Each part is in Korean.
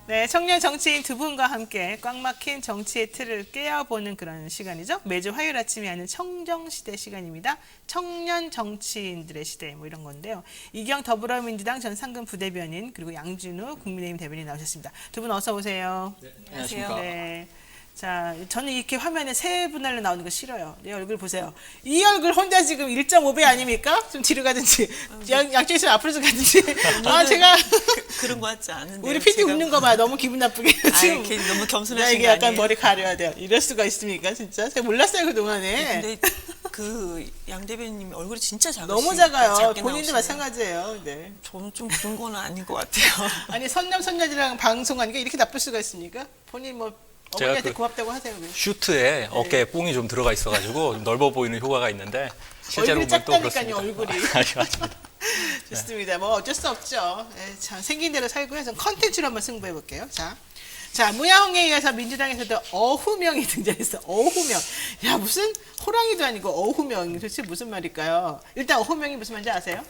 네, 청년 정치인 두 분과 함께 꽉 막힌 정치의 틀을 깨어보는 그런 시간이죠. 매주 화요일 아침에 하는 청정시대 시간입니다. 청년 정치인들의 시대 뭐 이런 건데요. 이경 더불어민주당 전 상근 부대변인 그리고 양준우 국민의힘 대변인 나오셨습니다. 두 분 어서 오세요. 네, 안녕하십니까. 네. 자, 저는 이렇게 화면에 세 분할로 나오는 거 싫어요. 내 얼굴 보세요. 이 얼굴 혼자 지금 1.5배 아닙니까? 좀 뒤로 가든지, 양쪽에서 앞으로 좀 가든지. 아, 제가. 그런 거 같지 않은데. 우리 PD 웃는 거 봐요. 너무 기분 나쁘게. 지금. 걔 너무 나 겸손하신 이게 거 약간 아니에요? 머리 가려야 돼요. 이럴 수가 있습니까, 진짜? 제가 몰랐어요, 그동안에. 근데 그 양 대변인님 얼굴이 진짜 작으시고 너무 작아요. 작게 본인도 나오시네요. 마찬가지예요. 네. 저는 좀 그런 거는 아닌 것 같아요. 아니, 선남선녀들이랑 방송하니까 이렇게 나쁠 수가 있습니까? 본인 뭐, 제가 어머니한테 고맙다고 하세요. 왜? 슈트에 어깨에 뽕이 좀 들어가 있어가지고 좀 넓어 보이는 효과가 있는데 실제로 얼굴이 보면 또 작다니까요, 그렇습니다. 얼굴이. 맞습니다. 좋습니다. 뭐 어쩔 수 없죠. 예, 참 생긴 대로 살고요. 전 컨텐츠로 한번 승부해 볼게요. 자, 무야홍에 이어서 민주당에서도 어후명이 등장했어. 어후명. 야, 무슨 호랑이도 아니고 어후명. 도대체 무슨 말일까요? 일단 어후명이 무슨 말인지 아세요?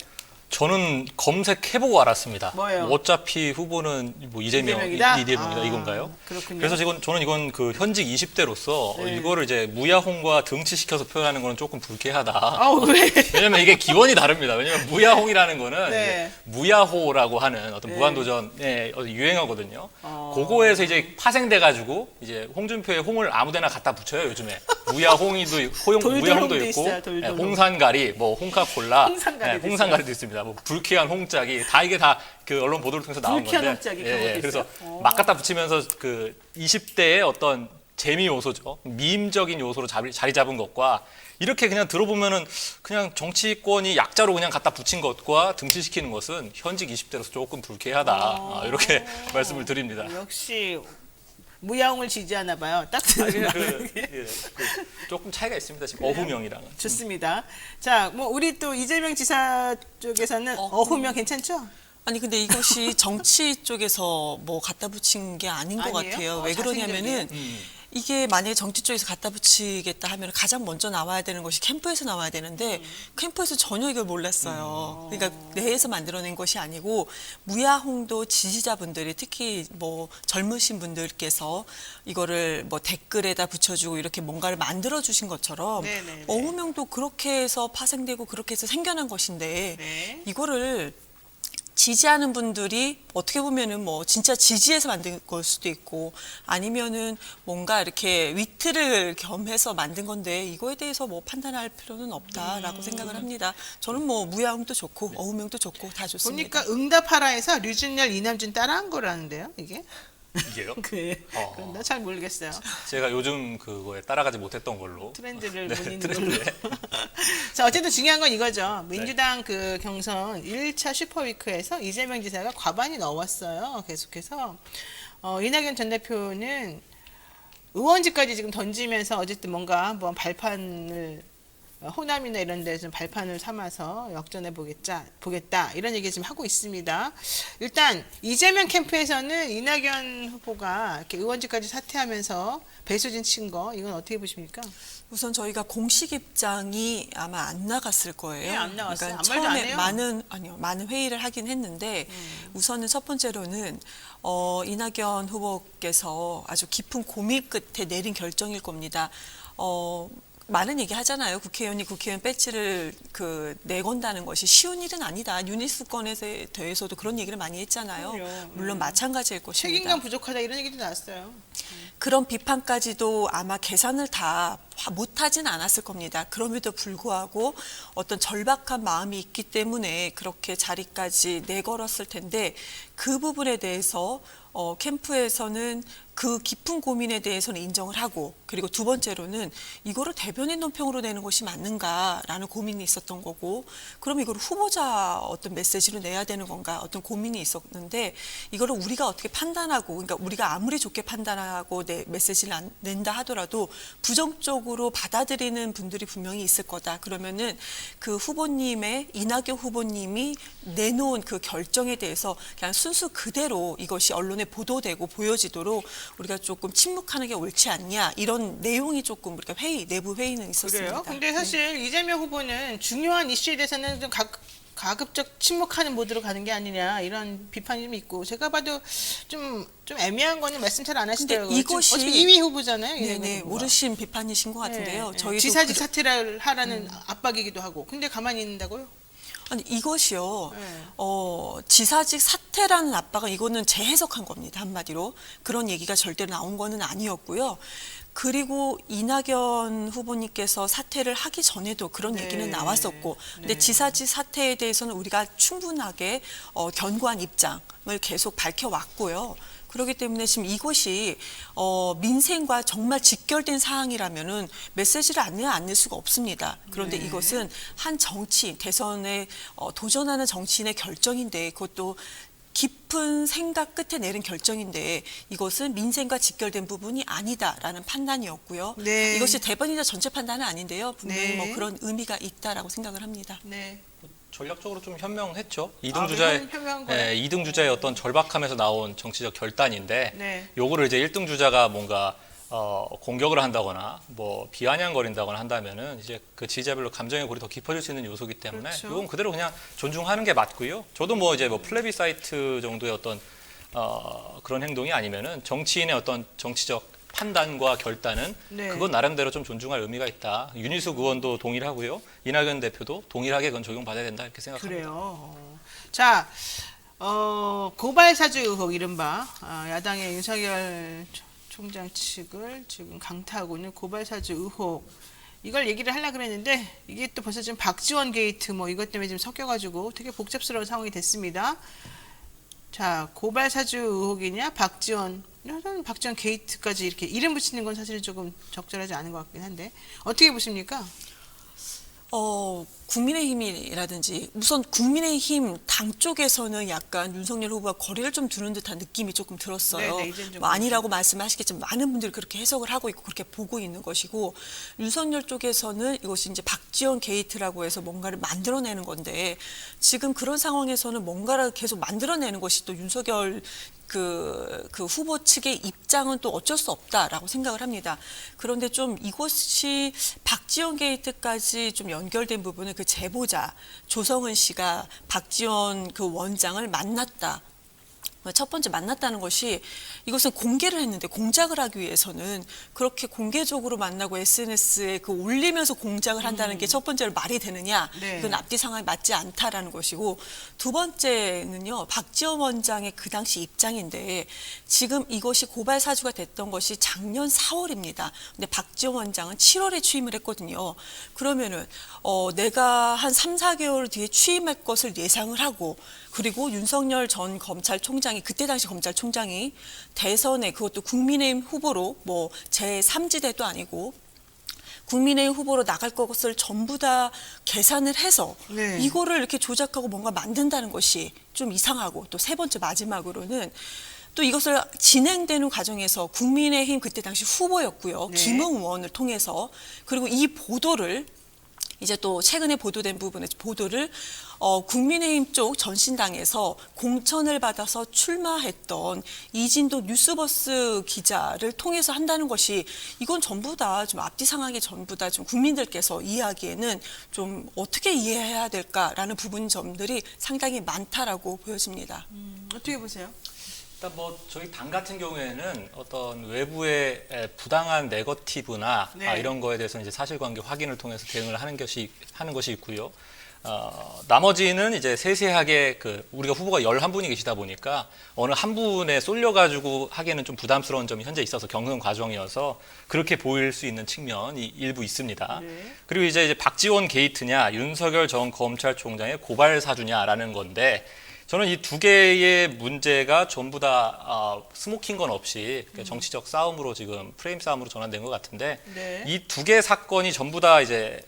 저는 검색해보고 알았습니다. 뭐예요? 어차피 후보는 뭐 이재명이다? 이재명이다 아, 이건가요? 그렇군요. 그래서 저는 이건 그 현직 20대로서 네. 이거를 이제 무야홍과 등치시켜서 표현하는 거는 조금 불쾌하다. 아우, 왜? 왜냐면 이게 기원이 다릅니다. 왜냐면 무야홍이라는 거는 네. 이제 무야호라고 하는 어떤 네. 무한도전의 어떤 유행어거든요. 어. 그거에서 이제 파생돼가지고 이제 홍준표의 홍을 아무데나 갖다 붙여요 요즘에. 무야홍이도 돌돌홍도 무야홍도 있고, 있어요, 돌돌홍. 홍산가리, 뭐 홍카콜라, 홍산가리도 홍산가리도 있습니다. 뭐 불쾌한 홍짝이 다 이게 다 그 언론 보도를 통해서 나온 불쾌한 건데. 홍짝이 그런 것도 그래서 있어요? 막 갖다 붙이면서 그 20대의 어떤 재미 요소죠. 미임적인 요소로 자리 잡은 것과 이렇게 그냥 들어보면은 그냥 정치권이 약자로 그냥 갖다 붙인 것과 등치시키는 것은 현직 20대로서 조금 불쾌하다. 이렇게 말씀을 드립니다. 역시 무야홍을 지지하나 봐요. 딱 아, 듣는 거. 그 조금 차이가 있습니다. 지금 어후명이랑은. 좋습니다. 자, 뭐 우리 또 이재명 지사 쪽에서는 어후명 괜찮죠? 아니 근데 이것이 정치 쪽에서 뭐 갖다 붙인 게 아닌 것 아니에요? 같아요. 어, 왜 그러냐면은 자신감이에요. 이게 만약에 정치 쪽에서 갖다 붙이겠다 하면 가장 먼저 나와야 되는 것이 캠프에서 나와야 되는데 캠프에서 전혀 이걸 몰랐어요. 그러니까 내에서 만들어낸 것이 아니고 무야홍도 지지자분들이 특히 뭐 젊으신 분들께서 이거를 뭐 댓글에다 붙여주고 이렇게 뭔가를 만들어 주신 것처럼 네네네. 어후명도 그렇게 해서 파생되고 그렇게 해서 생겨난 것인데 네. 이거를 지지하는 분들이 어떻게 보면은 뭐 진짜 지지해서 만든 걸 수도 있고 아니면은 뭔가 이렇게 위트를 겸해서 만든 건데 이거에 대해서 뭐 판단할 필요는 없다라고 생각을 합니다. 저는 뭐 무야홍도 좋고 어후명도 좋고 다 좋습니다. 보니까 응답하라에서 류준열, 이남준 따라한 거라는데요, 이게? 이게요? 그런가 잘 모르겠어요. 제가 요즘 그거에 따라가지 못했던 걸로. 트렌드를 네, 못 읽는 트렌드에. 걸로. 자, 어쨌든 중요한 건 이거죠. 민주당 그 경선 1차 슈퍼위크에서 이재명 지사가 과반이 넘었어요. 계속해서. 이낙연 전 대표는 의원직까지 지금 던지면서 어쨌든 뭔가 뭐 발판을 호남이나 이런 데서 좀 발판을 삼아서 역전해 보겠다 이런 얘기 지금 하고 있습니다. 일단 이재명 캠프에서는 이낙연 후보가 이렇게 의원직까지 사퇴하면서 배수진 친 거 이건 어떻게 보십니까? 우선 저희가 공식 입장이 아마 안 나갔을 거예요. 네, 안 나왔어요. 아무 말도 안 처음에 해요? 많은 회의를 하긴 했는데 우선은 첫 번째로는 이낙연 후보께서 아주 깊은 고민 끝에 내린 결정일 겁니다. 많은 얘기 하잖아요. 국회의원이 국회의원 배지를 내건다는 것이 쉬운 일은 아니다. 유니스건에 대해서도 그런 얘기를 많이 했잖아요. 그럼요. 물론 마찬가지일 것입니다. 책임감 부족하다 이런 얘기도 나왔어요. 그런 비판까지도 아마 계산을 다 못하진 않았을 겁니다. 그럼에도 불구하고 어떤 절박한 마음이 있기 때문에 그렇게 자리까지 내걸었을 텐데 그 부분에 대해서 캠프에서는 그 깊은 고민에 대해서는 인정을 하고 그리고 두 번째로는 이거를 대변인 논평으로 내는 것이 맞는가라는 고민이 있었던 거고 그럼 이걸 후보자 어떤 메시지로 내야 되는 건가 어떤 고민이 있었는데 이거를 우리가 어떻게 판단하고 그러니까 우리가 아무리 좋게 판단하고 메시지를 낸다 하더라도 부정적으로 받아들이는 분들이 분명히 있을 거다. 그러면은 그 후보님의 이낙연 후보님이 내놓은 그 결정에 대해서 그냥 순수 그대로 이것이 언론에 보도되고 보여지도록 우리가 조금 침묵하는 게 옳지 않냐 이런 내용이 조금 우리가 내부 회의는 있었습니다. 그래요? 근데 사실 이재명 후보는 중요한 이슈에 대해서는 좀 가급적 침묵하는 모드로 가는 게 아니냐 이런 비판이 좀 있고 제가 봐도 좀 애매한 거는 말씀 잘 안 하시더라고요. 근데 이것이- 어차피 2위 후보잖아요. 이낙연 네네, 후보가. 오르신 비판이신 것 같은데요. 네, 저희도 지사직 사퇴를 하라는 압박이기도 하고 근데 가만히 있는다고요? 아니 이것이요. 네. 지사직 사퇴라는 압박은 이거는 재해석한 겁니다. 한마디로 그런 얘기가 절대로 나온 거는 아니었고요. 그리고 이낙연 후보님께서 사퇴를 하기 전에도 그런 네. 얘기는 나왔었고, 근데 네. 지사직 사퇴에 대해서는 우리가 충분하게 견고한 입장을 계속 밝혀왔고요. 그렇기 때문에 지금 이것이 민생과 정말 직결된 사항이라면은 메시지를 안 낼 수가 없습니다. 그런데 네. 이것은 한 정치인, 대선에 도전하는 정치인의 결정인데 그것도 깊은 생각 끝에 내린 결정인데 이것은 민생과 직결된 부분이 아니다라는 판단이었고요. 네. 이것이 대변인자 전체 판단은 아닌데요. 분명히 네. 뭐 그런 의미가 있다라고 생각을 합니다. 네. 전략적으로 좀 현명했죠. 아, 2등 주자의 현명한 거예요? 2등 주자의 어떤 절박함에서 나온 정치적 결단인데 네. 요거를 이제 1등 주자가 뭔가 공격을 한다거나 뭐 비아냥거린다거나 한다면은 이제 그 지지자별로 감정의 골이 더 깊어질 수 있는 요소이기 때문에 그렇죠. 이건 그대로 그냥 존중하는 게 맞고요. 저도 뭐 이제 뭐 플래비사이트 정도의 어떤 그런 행동이 아니면은 정치인의 어떤 정치적 판단과 결단은 네. 그건 나름대로 좀 존중할 의미가 있다. 윤희숙 의원도 동의를 하고요. 이낙연 대표도 동일하게 그건 적용받아야 된다 이렇게 생각합니다. 그래요. 자, 고발 사주 의혹 이른바 야당의 윤석열 총장 측을 지금 강타하고 있는 고발 사주 의혹 이걸 얘기를 하려고 그랬는데 이게 또 벌써 지금 박지원 게이트 뭐 이것 때문에 지금 섞여가지고 되게 복잡스러운 상황이 됐습니다. 자, 고발 사주 의혹이냐 박지원 저는 박지원 게이트까지 이렇게 이름 붙이는 건 사실 조금 적절하지 않은 것 같긴 한데 어떻게 보십니까? 국민의힘이라든지 우선 국민의힘 당 쪽에서는 약간 윤석열 후보가 거리를 좀 두는 듯한 느낌이 조금 들었어요. 네, 이제는 좀 뭐 아니라고 말씀하시겠지만 많은 분들이 그렇게 해석을 하고 있고 그렇게 보고 있는 것이고 윤석열 쪽에서는 이것이 이제 박지원 게이트라고 해서 뭔가를 만들어내는 건데 지금 그런 상황에서는 뭔가를 계속 만들어내는 것이 또 윤석열 그 후보 측의 입장은 또 어쩔 수 없다라고 생각을 합니다. 그런데 좀 이것이 박지원 게이트까지 좀 연결된 부분은 그 제보자 조성은 씨가 박지원 그 원장을 만났다. 첫 번째 만났다는 것이 이것은 공개를 했는데 공작을 하기 위해서는 그렇게 공개적으로 만나고 SNS에 그 올리면서 공작을 한다는 게 첫 번째로 말이 되느냐 네. 이건 앞뒤 상황이 맞지 않다라는 것이고 두 번째는요 박지원 원장의 그 당시 입장인데 지금 이것이 고발 사주가 됐던 것이 작년 4월입니다. 근데 박지원 원장은 7월에 취임을 했거든요. 그러면은 내가 한 3, 4개월 뒤에 취임할 것을 예상을 하고 그리고 윤석열 전 검찰총장이 그때 당시 검찰총장이 대선에 그것도 국민의힘 후보로 뭐 제3지대도 아니고 국민의힘 후보로 나갈 것을 전부 다 계산을 해서 네. 이거를 이렇게 조작하고 뭔가 만든다는 것이 좀 이상하고 또 세 번째 마지막으로는 또 이것을 진행되는 과정에서 국민의힘 그때 당시 후보였고요. 네. 김웅 의원을 통해서 그리고 이 보도를 이제 또 최근에 보도된 부분의 보도를 국민의힘 쪽 전신당에서 공천을 받아서 출마했던 이진도 뉴스버스 기자를 통해서 한다는 것이 이건 전부 다 좀 앞뒤 상황이 전부 다 좀 국민들께서 이해하기에는 좀 어떻게 이해해야 될까라는 부분 점들이 상당히 많다라고 보여집니다. 어떻게 보세요? 일단 뭐 저희 당 같은 경우에는 어떤 외부의 부당한 네거티브나 네. 이런 거에 대해서 이제 사실관계 확인을 통해서 대응을 하는 것이 있고요. 나머지는 이제 세세하게 우리가 후보가 11분이 계시다 보니까 어느 한 분에 쏠려가지고 하기에는 좀 부담스러운 점이 현재 있어서 경선 과정이어서 그렇게 보일 수 있는 측면이 일부 있습니다. 네. 그리고 이제 박지원 게이트냐 윤석열 전 검찰총장의 고발 사주냐라는 건데 저는 이 두 개의 문제가 전부 다 스모킹 건 없이 정치적 싸움으로 지금 프레임 싸움으로 전환된 것 같은데 네. 이 두 개의 사건이 전부 다 이제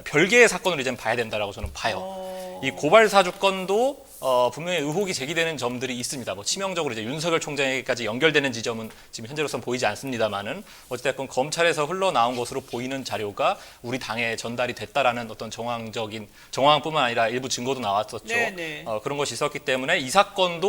별개의 사건으로 이제 봐야 된다라고 저는 봐요. 이 고발 사주 건도 분명히 의혹이 제기되는 점들이 있습니다. 뭐 치명적으로 이제 윤석열 총장에게까지 연결되는 지점은 지금 현재로서는 보이지 않습니다만은 어쨌든 검찰에서 흘러나온 것으로 보이는 자료가 우리 당에 전달이 됐다라는 어떤 정황뿐만 아니라 일부 증거도 나왔었죠. 네네. 그런 것이 있었기 때문에 이 사건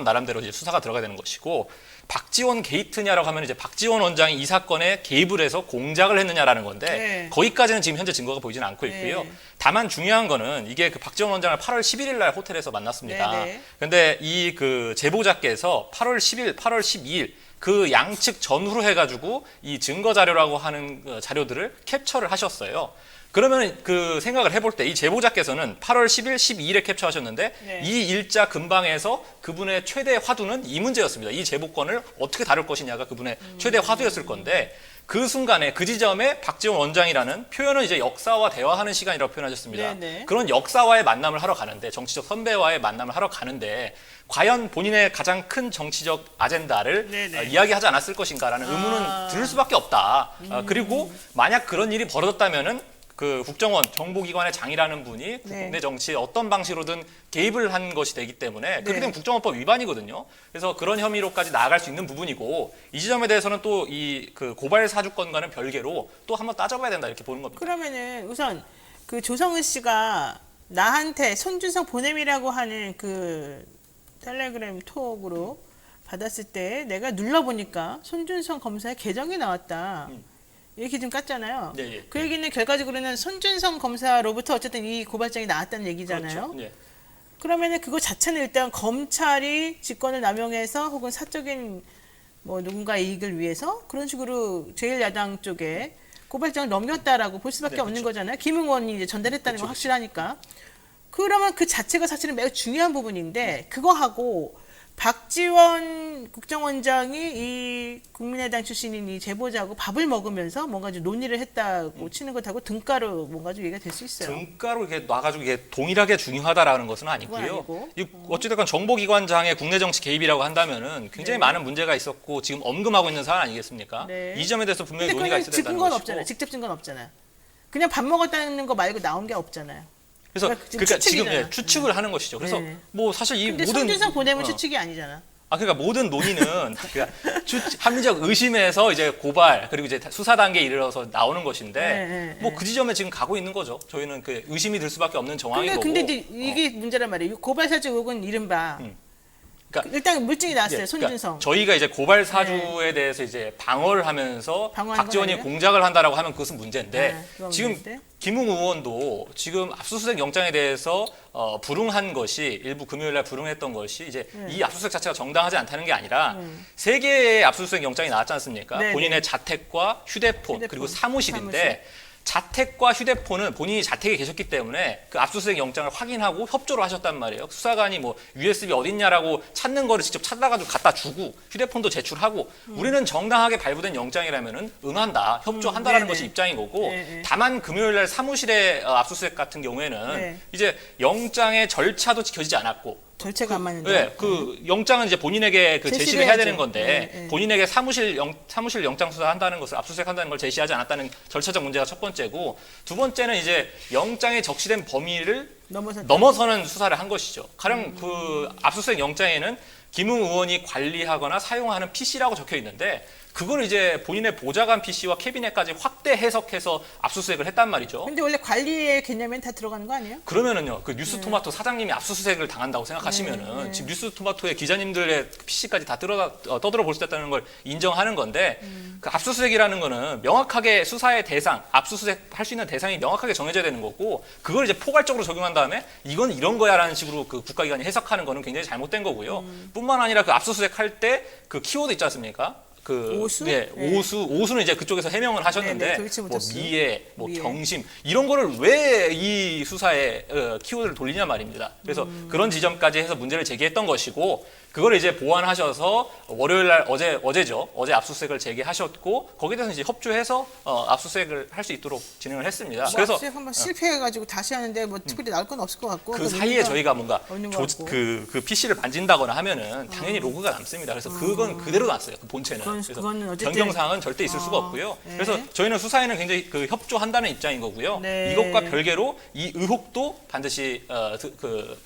나름대로 이제 수사가 들어가야 되는 것이고 박지원 게이트냐라고 하면 이제 박지원 원장이 이 사건에 개입을 해서 공작을 했느냐라는 건데 네. 거기까지는 지금 현재 증거가 보이지는 않고 있고요. 네. 다만 중요한 거는 이게 그 박지원 원장을 8월 11일 날 호텔에서 만났습니다. 네, 네. 근데 이 그 제보자께서 8월 10일, 8월 12일 그 양측 전후로 해가지고 이 증거 자료라고 하는 자료들을 캡처를 하셨어요. 그러면 그 생각을 해볼 때 이 제보자께서는 8월 10일, 12일에 캡처하셨는데 네. 이 일자 근방에서 그분의 최대 화두는 이 문제였습니다. 이 제보권을 어떻게 다룰 것이냐가 그분의 최대 화두였을 건데 그 순간에 그 지점에 박지원 원장이라는 표현은 이제 역사와 대화하는 시간이라고 표현하셨습니다. 네네. 그런 역사와의 만남을 하러 가는데 정치적 선배와의 만남을 하러 가는데 과연 본인의 가장 큰 정치적 아젠다를 네네. 이야기하지 않았을 것인가라는 의문은 들을 수밖에 없다. 그리고 만약 그런 일이 벌어졌다면은 그 국정원 정보기관의 장이라는 분이 국내 정치에 어떤 방식으로든 개입을 한 것이 되기 때문에 그렇게 되면 국정원법 위반이거든요. 그래서 그런 혐의로까지 나아갈 수 있는 부분이고 이 지점에 대해서는 또 이 그 고발 사주권과는 별개로 또 한번 따져봐야 된다 이렇게 보는 겁니다. 그러면은 우선 그 조성은 씨가 나한테 손준성 보냄이라고 하는 그 텔레그램 톡으로 받았을 때 내가 눌러보니까 손준성 검사의 계정이 나왔다. 이렇게 좀 깠잖아요. 네, 예. 그 얘기는 결과적으로는 손준성 검사로부터 어쨌든 이 고발장이 나왔다는 얘기잖아요. 그렇죠. 예. 그러면은 그거 자체는 일단 검찰이 직권을 남용해서 혹은 사적인 뭐 누군가의 이익을 위해서 그런 식으로 제1야당 쪽에 고발장을 넘겼다라고 볼 수밖에 네, 없는 그렇죠. 거잖아요. 김웅원이 이제 전달했다는 건 확실하니까. 그러면 그 자체가 사실은 매우 중요한 부분인데 그거하고 박지원 국정원장이 이 국민의당 출신인 이 제보자하고 밥을 먹으면서 뭔가 좀 논의를 했다고 치는 것하고 등가로 뭔가 좀 얘기가 될 수 있어요. 등가로 이렇게 놔가지고 이게 동일하게 중요하다라는 것은 그건 아니고요. 아니고. 이 어찌됐건 정보기관장의 국내 정치 개입이라고 한다면은 굉장히 많은 문제가 있었고 지금 엄금하고 있는 사안 아니겠습니까? 네. 이 점에 대해서 분명히 근데 논의가 그건 있어야 된다는 증거는 것이고. 없잖아요. 직접 증거는 없잖아요. 그냥 밥 먹었다는 거 말고 나온 게 없잖아요. 그래서 그러니까 그러니까 지금 추측이잖아. 추측을 하는 것이죠. 그래서 네. 뭐 사실 이 근데 모든 손준성 보내면 추측이 아니잖아. 그러니까 모든 논의는 그러니까 합리적 의심에서 이제 고발 그리고 이제 수사 단계에 이르러서 나오는 것인데 네, 뭐 그 지점에 지금 가고 있는 거죠. 저희는 그 의심이 들 수밖에 없는 정황인 거고. 근데 이제 이게 문제란 말이에요. 고발사주 의혹은 이른바 그러니까 일단 물증이 나왔어요. 예, 손준성. 그러니까 저희가 이제 고발 사주에 대해서 이제 방어를 하면서 방어하는 박지원이 거 공작을 한다라고 하면 그것은 문제인데 네, 그건 지금 문제인데. 김웅 의원도 지금 압수수색 영장에 대해서 불응한 것이 일부 금요일날 불응했던 것이 이제 이 압수수색 자체가 정당하지 않다는 게 아니라 세 개의 압수수색 영장이 나왔지 않습니까? 네, 본인의 자택과 휴대폰 그리고 사무실인데 사무실. 자택과 휴대폰은 본인이 자택에 계셨기 때문에 그 압수수색 영장을 확인하고 협조를 하셨단 말이에요. 수사관이 뭐 USB 어딨냐라고 찾는 거를 직접 찾아가지고 갖다 주고 휴대폰도 제출하고 우리는 정당하게 발부된 영장이라면은 응한다, 협조한다라는 네네. 것이 입장인 거고 네네. 다만 금요일날 사무실에 압수수색 같은 경우에는 네. 이제 영장의 절차도 지켜지지 않았고 절차가 안 맞는데. 네, 그 영장은 이제 본인에게 그 제시를 제시를 해야 해야죠. 되는 건데 네, 네. 본인에게 사무실 영장 수사한다는 것을 압수수색한다는 걸 제시하지 않았다는 절차적 문제가 첫 번째고 두 번째는 이제 영장에 적시된 범위를 넘어서는 수사를 한 것이죠. 가령 그 압수수색 영장에는 김웅 의원이 관리하거나 사용하는 PC라고 적혀 있는데 그걸 이제 본인의 보좌관 PC와 캐비넷까지 확대 해석해서 압수수색을 했단 말이죠. 근데 원래 관리의 개념엔 다 들어가는 거 아니에요? 그러면은요, 그 뉴스토마토 사장님이 압수수색을 당한다고 생각하시면은 지금 뉴스토마토의 기자님들의 PC까지 다 떠들어 볼 수 있다는 걸 인정하는 건데 그 압수수색이라는 거는 명확하게 수사의 대상, 압수수색 할 수 있는 대상이 명확하게 정해져야 되는 거고 그걸 이제 포괄적으로 적용한 다음에 이건 이런 거야라는 식으로 그 국가기관이 해석하는 거는 굉장히 잘못된 거고요. 뿐만 아니라 그 압수수색 할 때 그 키워드 있지 않습니까? 그 오수? 네, 네. 오수는 이제 그쪽에서 해명을 하셨는데 네, 네, 도이치 뭐 모터스. 미애, 뭐 미애. 경심 이런 거를 왜 이 수사에 키워드를 돌리냐 말입니다. 그래서 그런 지점까지 해서 문제를 제기했던 것이고 그걸 이제 보완하셔서 월요일 날 어제죠. 어제 압수수색을 제기하셨고 거기에 대해서 이제 협조해서 압수수색을 할 수 있도록 진행을 했습니다. 뭐 그래서 압수수색 한번 실패해가지고 다시 하는데 뭐 특별히 나올 건 없을 것 같고 그 사이에 저희가 뭔가 없는 것 같고. 그 PC를 만진다거나 하면은 당연히 로그가 남습니다. 그래서 그건 그대로 놨어요. 그 본체는. 그래서 그거는 어쨌든- 변경사항은 절대 있을 수가 없고요. 네. 그래서 저희는 수사에는 굉장히 그 협조한다는 입장인 거고요. 네. 이것과 별개로 이 의혹도 반드시 그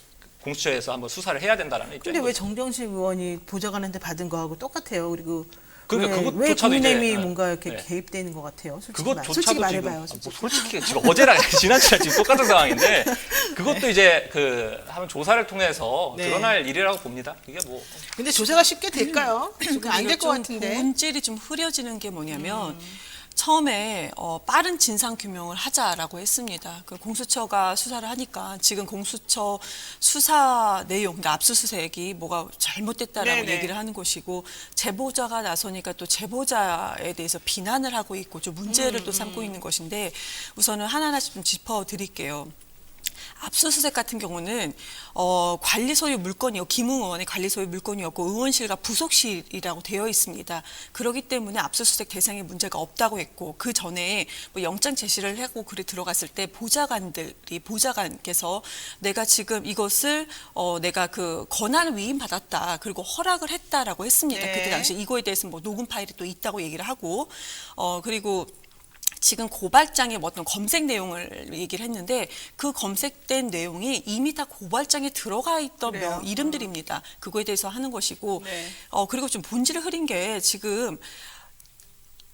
공수처에서 한번 수사를 해야 된다는 입장인 근데 왜 거죠. 정정식 의원이 보좌관한테 받은 거하고 똑같아요. 그리고 그러니까 왜 그것조차도 국민의힘이 이제 뭔가 이렇게 네. 개입되는 것 같아요. 솔직히, 그것조차도 솔직히 지금 말해봐요. 솔직히 지금 어제랑 지난주랑 지금 똑같은 상황인데 그것도 이제 그 한번 조사를 통해서 네. 드러날 일이라고 봅니다. 이게 뭐 근데 조사가 쉽게 될까요? 안 될 것 좀 같은데. 본질이 좀 흐려지는 게 뭐냐면 처음에 빠른 진상 규명을 하자라고 했습니다. 그 공수처가 수사를 하니까 지금 공수처 수사 내용, 그러니까 압수수색이 뭐가 잘못됐다라고 네네. 얘기를 하는 것이고 제보자가 나서니까 또 제보자에 대해서 비난을 하고 있고 좀 문제를 또 삼고 있는 것인데 우선은 하나하나씩 좀 짚어드릴게요. 압수수색 같은 경우는 관리 소유 물건이요, 김웅 의원의 관리 소유 물건이었고 의원실과 부속실이라고 되어 있습니다. 그렇기 때문에 압수수색 대상에 문제가 없다고 했고 그 전에 뭐 영장 제시를 하고 그래 들어갔을 때 보좌관께서 내가 지금 이것을 내가 그 권한을 위임받았다 그리고 허락을 했다라고 했습니다. 네. 그때 당시 이거에 대해서 뭐 녹음 파일이 또 있다고 얘기를 하고 그리고 지금 고발장에 어떤 검색 내용을 얘기를 했는데 그 검색된 내용이 이미 다 고발장에 들어가 있던 그래요? 이름들입니다. 그거에 대해서 하는 것이고 네. 그리고 좀 본질을 흐린 게 지금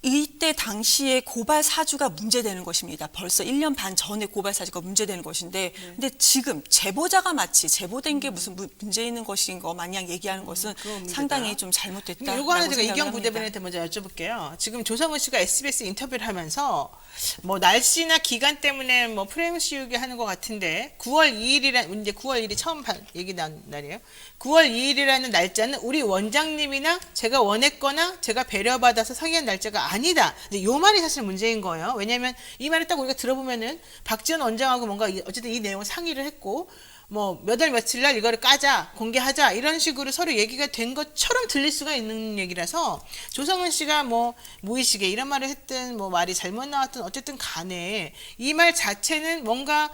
이때 당시에 고발 사주가 문제되는 것입니다. 벌써 1년 반 전에 고발 사주가 문제되는 것인데 근데 지금 제보자가 마치 제보된 게 무슨 문제 있는 것인 거 마냥 얘기하는 것은 그건 문제다. 상당히 좀 잘못됐다. 이거 하나 제가 이경 부대변인한테 먼저 여쭤볼게요. 지금 조성은 씨가 SBS 인터뷰를 하면서 뭐 날씨나 기간 때문에 뭐 프레임 씌우게 하는 것 같은데 9월 2일이란 이제 9월 1일이 처음 얘기 나온 날이에요. 9월 2일이라는 날짜는 우리 원장님이나 제가 원했거나 제가 배려받아서 상의한 날짜가 아니다. 이제 요 말이 사실 문제인 거예요. 왜냐하면 이 말을 딱 우리가 들어보면은 박지원 원장하고 뭔가 어쨌든 이 내용을 상의를 했고 뭐 몇 월 며칠 날 이거를 까자 공개하자 이런 식으로 서로 얘기가 된 것처럼 들릴 수가 있는 얘기라서 조성은 씨가 뭐 무의식에 이런 말을 했든 뭐 말이 잘못 나왔든 어쨌든 간에 이 말 자체는 뭔가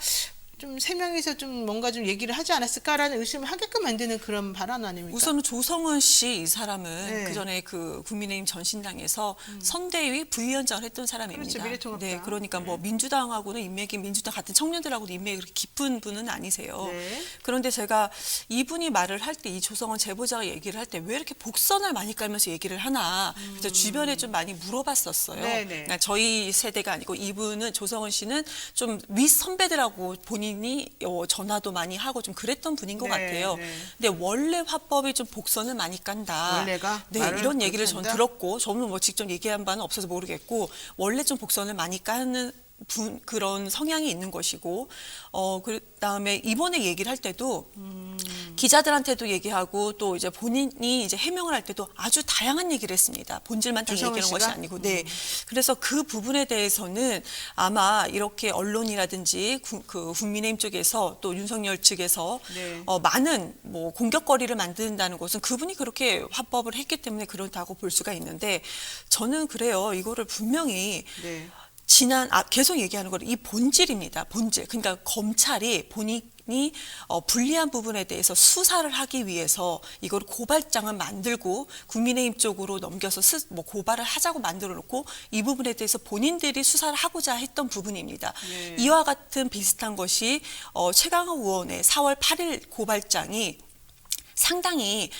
좀 세 명이서 좀 뭔가 좀 얘기를 하지 않았을까라는 의심을 하게끔 만드는 그런 발언 아닙니까? 우선은 조성은 씨 이 사람은 네. 그 전에 그 국민의힘 전신당에서 선대위 부위원장을 했던 사람입니다. 그렇죠, 미래통합당. 네, 그러니까 뭐 민주당하고는 인맥이 민주당 같은 청년들하고는 인맥이 그렇게 깊은 분은 아니세요. 네. 그런데 제가 이분이 말을 할 때 이 조성은 제보자가 얘기를 할 때 왜 이렇게 복선을 많이 깔면서 얘기를 하나 그래서 주변에 좀 많이 물어봤었어요. 네네. 그러니까 저희 세대가 아니고 이분은 조성은 씨는 좀 윗 선배들하고 본인이 전화도 많이 하고 좀 그랬던 분인 것 네, 같아요. 네. 근데 원래 화법이 좀 복선을 많이 깐다. 원래가? 네, 말을 이런 얘기를 그렇게 전 한다? 들었고 저는 뭐 직접 얘기한 바는 없어서 모르겠고 원래 좀 복선을 많이 까는 그런 성향이 있는 것이고 그다음에 이번에 얘기를 할 때도 기자들한테도 얘기하고 또 이제 본인이 이제 해명을 할 때도 아주 다양한 얘기를 했습니다. 본질만 다 조성은 얘기하는 것이 씨가? 아니고 네. 그래서 그 부분에 대해서는 아마 이렇게 언론이라든지 그 국민의힘 쪽에서 또 윤석열 측에서 네. 많은 뭐 공격거리를 만든다는 것은 그분이 그렇게 화법을 했기 때문에 그렇다고 볼 수가 있는데 저는 그래요. 이거를 분명히 네. 계속 얘기하는 건 이 본질입니다. 본질. 그러니까 검찰이 본인이 불리한 부분에 대해서 수사를 하기 위해서 이걸 고발장을 만들고 국민의힘 쪽으로 넘겨서 뭐 고발을 하자고 만들어 놓고 이 부분에 대해서 본인들이 수사를 하고자 했던 부분입니다. 네. 이와 같은 비슷한 것이 최강욱 의원의 4월 8일 고발장이 상당히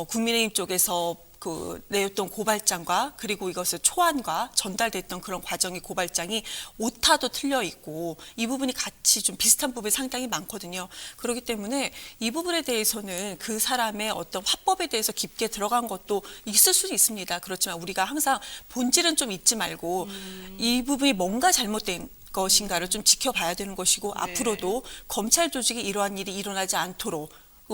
국민의힘 쪽에서 그 내었던 고발장과 그리고 이것을 초안과 전달됐던 그런 과정의 고발장이 오타도 틀려 있고 이 부분이 같이 좀 비슷한 부분이 상당히 많거든요. 그렇기 때문에 이 부분에 대해서는 그 사람의 어떤 화법에 대해서 깊게 들어간 것도 있을 수도 있습니다. 그렇지만 우리가 항상 본질은 좀 잊지 말고 이 부분이 뭔가 잘못된 것인가를 좀 지켜봐야 되는 것이고 네. 앞으로도 검찰 조직이 이러한 일이 일어나지 않도록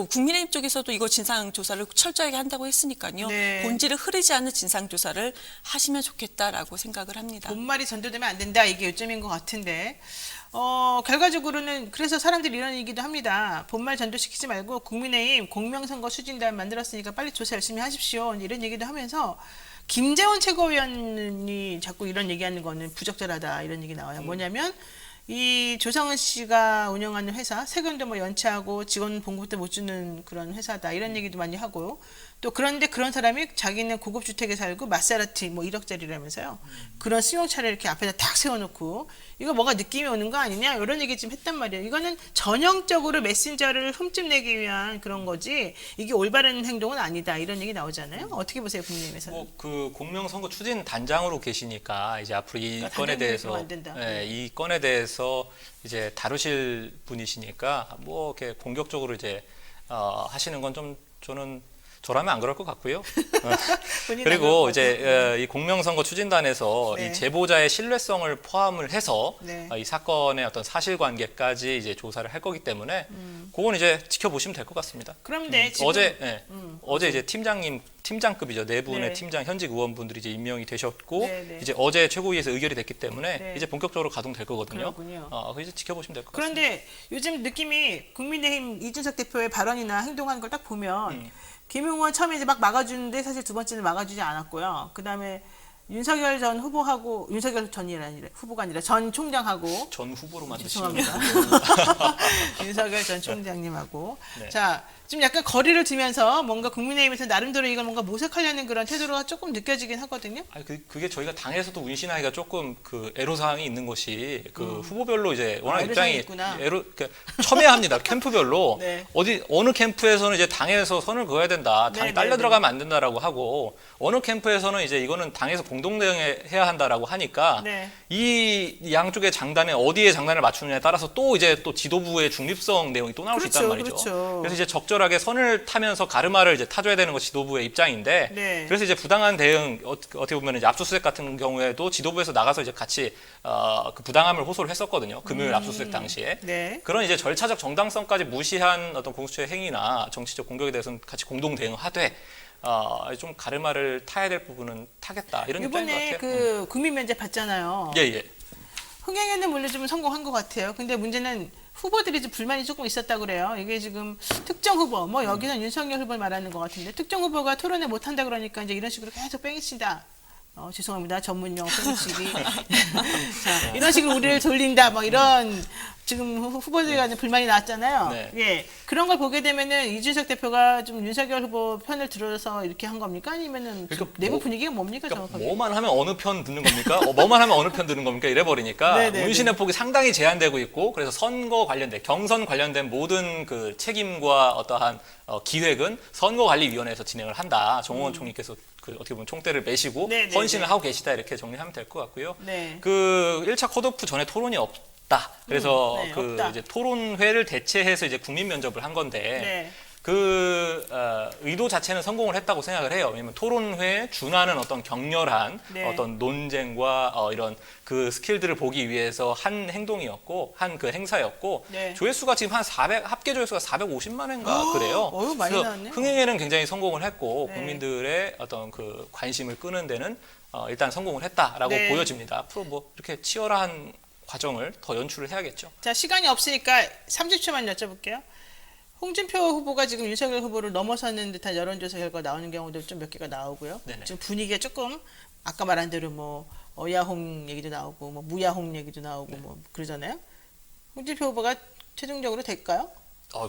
국민의힘 쪽에서도 이거 진상조사를 철저하게 한다고 했으니까요. 네. 본질을 흐르지 않는 진상조사를 하시면 좋겠다라고 생각을 합니다. 본말이 전도되면 안 된다 이게 요점인 것 같은데 결과적으로는 그래서 사람들이 이런 얘기도 합니다. 본말 전도시키지 말고 국민의힘 공명선거 추진단 만들었으니까 빨리 조사 열심히 하십시오 이런 얘기도 하면서 김재원 최고위원이 자꾸 이런 얘기하는 거는 부적절하다 이런 얘기 나와요. 뭐냐면 이 조성은 씨가 운영하는 회사 세금도 뭐 연체하고 직원 봉급도 못 주는 그런 회사다 이런 얘기도 많이 하고요. 또 그런데 그런 사람이 자기는 고급 주택에 살고 마세라티 뭐 1억짜리라면서요. 그런 승용차를 이렇게 앞에다 딱 세워놓고 이거 뭐가 느낌이 오는 거 아니냐 이런 얘기 좀 했단 말이에요. 이거는 전형적으로 메신저를 흠집내기 위한 그런 거지 이게 올바른 행동은 아니다 이런 얘기 나오잖아요. 어떻게 보세요, 국민의힘에서는? 뭐 그 공명선거 추진 단장으로 계시니까 이제 앞으로 이 그러니까 건에 단장이 대해서 그러면 안 된다. 이 건에 대해서 이제 다루실 분이시니까 뭐 이렇게 공격적으로 이제 하시는 건 좀 저는 저라면 안 그럴 것 같고요. 본인 그리고 안 이제 이 공명선거 추진단에서 네. 이 제보자의 신뢰성을 포함을 해서 네. 이 사건의 어떤 사실관계까지 이제 조사를 할 거기 때문에 그건 이제 지켜보시면 될 것 같습니다. 그런데 지금 어제 이제 팀장급이죠. 네 분의 네. 팀장 현직 의원분들이 이제 임명이 되셨고 네, 네. 이제 어제 최고위에서 의결이 됐기 때문에 네. 이제 본격적으로 가동될 거거든요. 그렇군요. 이제 지켜보시면 될 것 같습니다. 그런데 요즘 느낌이 국민의힘 이준석 대표의 발언이나 행동하는 걸 딱 보면 김용원 처음에 이제 막 막아주는데 사실 두 번째는 막아주지 않았고요. 그 다음에 윤석열 전 후보하고 윤석열 후보가 아니라 전 총장하고 전 후보로 만드시면 죄송합니다. 윤석열 전 총장님하고 네. 자 지금 약간 거리를 두면서 뭔가 국민의힘에서 나름대로 이걸 뭔가 모색하려는 그런 태도가 조금 느껴지긴 하거든요. 아니 그게 저희가 당에서도 운신하기가 조금 그 애로사항이 있는 것이 그 후보별로 이제 워낙 애로사항이 입장이 있구나. 첨예합니다. 캠프별로 네. 어느 캠프에서는 이제 당에서 선을 그어야 된다, 당이 네, 딸려 네, 들어가면 안 된다라고 하고 어느 캠프에서는 이제 이거는 당에서 공동 대응해야 한다라고 하니까 네. 이 양쪽의 장단에 어디에 장단을 맞추느냐에 따라서 또 이제 또 지도부의 중립성 내용이 또 나올 수 있단 말이죠. 그렇죠. 그래서 이제 적절하게 선을 타면서 가르마를 이제 타줘야 되는 것이 지도부의 입장인데 네. 그래서 이제 부당한 대응 어떻게 보면 이제 압수수색 같은 경우에도 지도부에서 나가서 이제 같이 그 부당함을 호소를 했었거든요. 금요일 압수수색 당시에. 네. 그런 이제 절차적 정당성까지 무시한 어떤 공수처의 행위나 정치적 공격에 대해서는 같이 공동 대응하되 좀 가르마를 타야 될 부분은 타겠다 이런 입장인 것 이번에 같아요. 그 국민면제 봤잖아요. 예. 흥행에는 물론 좀 성공한 것 같아요. 근데 문제는 후보들이 좀 불만이 조금 있었다고 그래요. 이게 지금 특정 후보, 뭐 여기는 윤석열 후보를 말하는 것 같은데 특정 후보가 토론을 못한다 그러니까 이제 이런 식으로 계속 뺑이치다. 죄송합니다. 전문용 뺑이치기. 자, 이런 식으로 우리를 돌린다. 뭐 이런 지금 후보들 간에 불만이 나왔잖아요. 네. 예. 그런 걸 보게 되면은 이준석 대표가 좀 윤석열 후보 편을 들어서 이렇게 한 겁니까? 아니면은 그러니까 내부 뭐- 분위기가 뭡니까? 그러니까 정확하게? 뭐만 하면 어느 편 듣는 겁니까? 뭐만 하면 어느 편 듣는 겁니까? 이래버리니까 네네네. 문신의 폭이 상당히 제한되고 있고 그래서 선거 관련된 경선 관련된 모든 그 책임과 어떠한 기획은 선거관리위원회에서 진행을 한다. 정호원 총리께서 그 어떻게 보면 총대를 매시고 네네네. 헌신을 하고 계시다 이렇게 정리하면 될 것 같고요. 네. 그 1차 컷오프 전에 토론이 없다. 그래서 네, 그 없다. 이제 토론회를 대체해서 이제 국민 면접을 한 건데 네. 그 의도 자체는 성공을 했다고 생각을 해요. 왜냐하면 토론회에 준하는 어떤 격렬한 네. 어떤 논쟁과 이런 그 스킬들을 보기 위해서 한 행동이었고 한 그 행사였고 네. 조회수가 지금 한 400 합계 조회수가 450만 회인가 그래요. 어휴, 많이 그래서 나왔네요. 흥행에는 굉장히 성공을 했고 네. 국민들의 어떤 그 관심을 끄는 데는 일단 성공을 했다라고 네. 보여집니다. 앞으로 뭐 이렇게 치열한 과정을 더 연출을 해야겠죠. 자, 시간이 없으니까 30초만 여쭤볼게요. 홍준표 후보가 지금 윤석열 후보를 넘어서는 듯한 여론조사 결과 나오는 경우도 좀 몇 개가 나오고요. 네네. 지금 분위기가 조금 아까 말한 대로 뭐 어야홍 얘기도 나오고 뭐 무야홍 얘기도 나오고 네. 뭐 그러잖아요. 홍준표 후보가 최종적으로 될까요?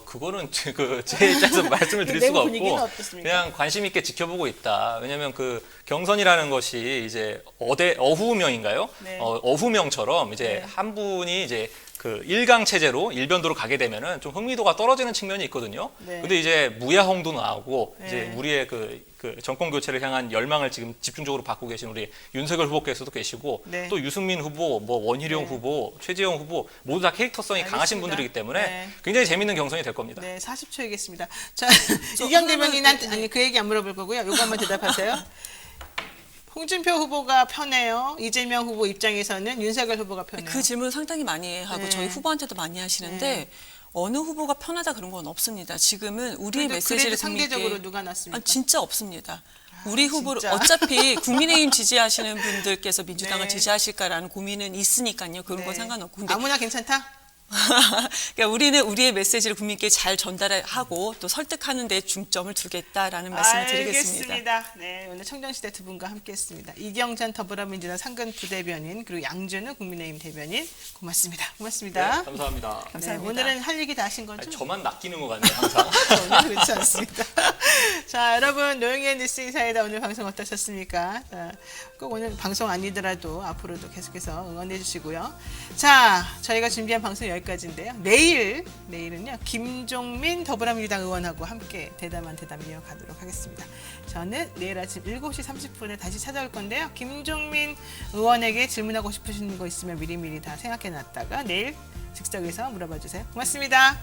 그거는 제 입장에서 말씀을 드릴 내부 수가 분위기는 없고 어떻습니까? 그냥 관심 있게 지켜보고 있다. 왜냐하면 그 경선이라는 것이 이제 어후명인가요? 네. 어후명처럼 이제 네. 한 분이 이제 그 일강 체제로 일변도로 가게 되면은 좀 흥미도가 떨어지는 측면이 있거든요. 네. 근데 이제 무야홍도 나오고 네. 이제 우리의 그 정권 교체를 향한 열망을 지금 집중적으로 받고 계신 우리 윤석열 후보께서도 계시고 네. 또 유승민 후보, 뭐 원희룡 네. 후보, 최재형 후보 모두 다 캐릭터성이 강하신 알겠습니다. 분들이기 때문에 네. 굉장히 재밌는 경선이 될 겁니다. 네, 40초 얘기했습니다. 자, 이경 대변인한테 아니 그 얘기 안 물어볼 거고요. 요거 한번 대답하세요. 홍준표 후보가 편해요. 이재명 후보 입장에서는 윤석열 후보가 편해요. 그 질문 상당히 많이 하고 네. 저희 후보한테도 많이 하시는데 네. 어느 후보가 편하다 그런 건 없습니다. 지금은 우리의 메시지를 그래도 상대적으로 국민께 누가 낫습니까? 진짜 없습니다. 우리 후보를 진짜. 어차피 국민의힘 지지하시는 분들께서 민주당을 네. 지지하실까라는 고민은 있으니까요. 그런 건 네. 상관없고. 근데 아무나 괜찮다? 그러니까 우리는 우리의 메시지를 국민께 잘 전달하고 또 설득하는 데 중점을 두겠다라는 말씀을 드리겠습니다. 알겠습니다. 네, 오늘 청정시대 두 분과 함께했습니다. 이경찬 더불어민주당 상근 부대변인 그리고 양준우 국민의힘 대변인 고맙습니다. 고맙습니다. 네, 감사합니다. 네, 감사합니다. 오늘은 할 얘기 다 하신 거죠? 아니, 저만 낚이는 것 같네요, 항상. 전혀 그렇지 않습니다. 자, 자, 여러분 노영희의 뉴스 인사이다 오늘 방송 어떠셨습니까? 자, 꼭 오늘 방송 아니더라도 앞으로도 계속해서 응원해 주시고요. 자, 저희가 준비한 방송 여기까지인데요. 내일은요 김종민 더불어민주당 의원하고 함께 대담한 대담 이어가도록 하겠습니다. 저는 내일 아침 7시 30분에 다시 찾아올 건데요. 김종민 의원에게 질문하고 싶으신 거 있으면 미리미리 다 생각해 놨다가 내일 즉석에서 물어봐 주세요. 고맙습니다.